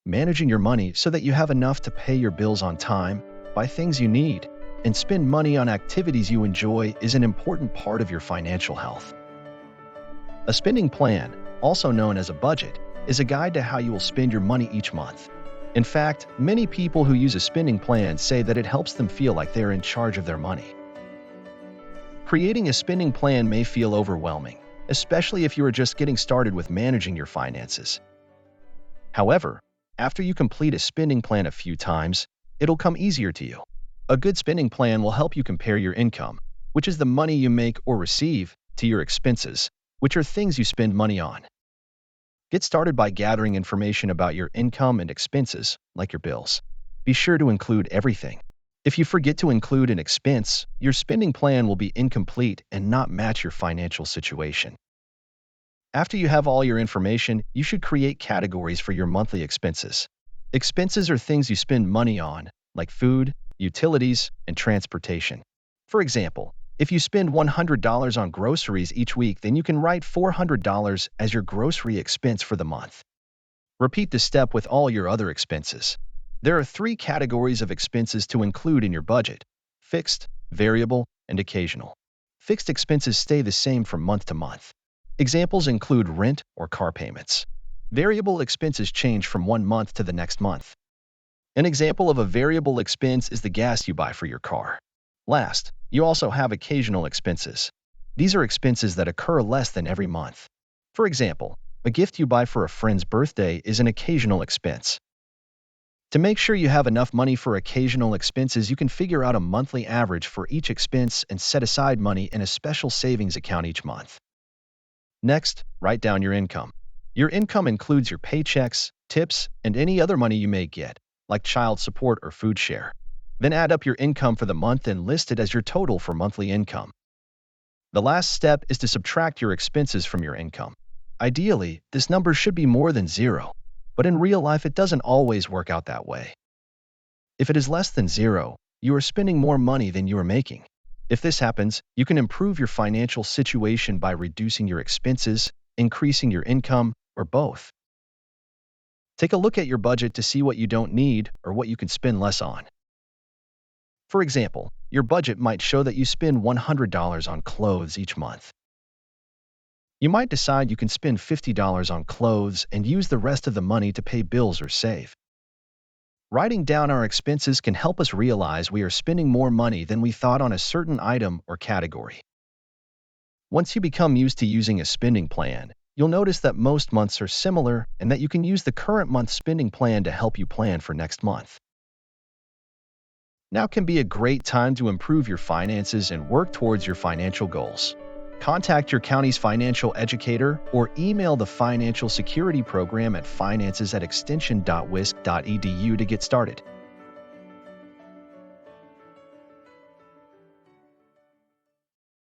managing your money so that you have enough to pay your bills on time, buy things you need, and spend money on activities you enjoy is an important part of your financial health. A spending plan, also known as a budget, is a guide to how you will spend your money each month. In fact, many people who use a spending plan say that it helps them feel like they're in charge of their money. Creating a spending plan may feel overwhelming, especially if you are just getting started with managing your finances. However, after you complete a spending plan a few times, it'll come easier to you. A good spending plan will help you compare your income, which is the money you make or receive, to your expenses, which are things you spend money on. Get started by gathering information about your income and expenses, like your bills. Be sure to include everything. If you forget to include an expense, your spending plan will be incomplete and not match your financial situation. After you have all your information, you should create categories for your monthly expenses. Expenses are things you spend money on, like food, utilities, and transportation. For example, if you spend $100 on groceries each week, then you can write $400 as your grocery expense for the month. Repeat the step with all your other expenses. There are 3 categories of expenses to include in your budget: fixed, variable, and occasional. Fixed expenses stay the same from month to month. Examples include rent or car payments. Variable expenses change from one month to the next month. An example of a variable expense is the gas you buy for your car. Last, you also have occasional expenses. These are expenses that occur less than every month. For example, a gift you buy for a friend's birthday is an occasional expense. To make sure you have enough money for occasional expenses, you can figure out a monthly average for each expense and set aside money in a special savings account each month. Next, write down your income. Your income includes your paychecks, tips, and any other money you may get, like child support or food share. Then add up your income for the month and list it as your total for monthly income. The last step is to subtract your expenses from your income. Ideally, this number should be more than 0. But in real life, it doesn't always work out that way. If it is less than 0, you are spending more money than you are making. If this happens, you can improve your financial situation by reducing your expenses, increasing your income, or both. Take a look at your budget to see what you don't need or what you can spend less on. For example, your budget might show that you spend $100 on clothes each month. You might decide you can spend $50 on clothes and use the rest of the money to pay bills or save. Writing down our expenses can help us realize we are spending more money than we thought on a certain item or category. Once you become used to using a spending plan, you'll notice that most months are similar and that you can use the current month's spending plan to help you plan for next month. Now can be a great time to improve your finances and work towards your financial goals. Contact your county's financial educator or email the Financial Security Program at finances@extension.wisc.edu to get started.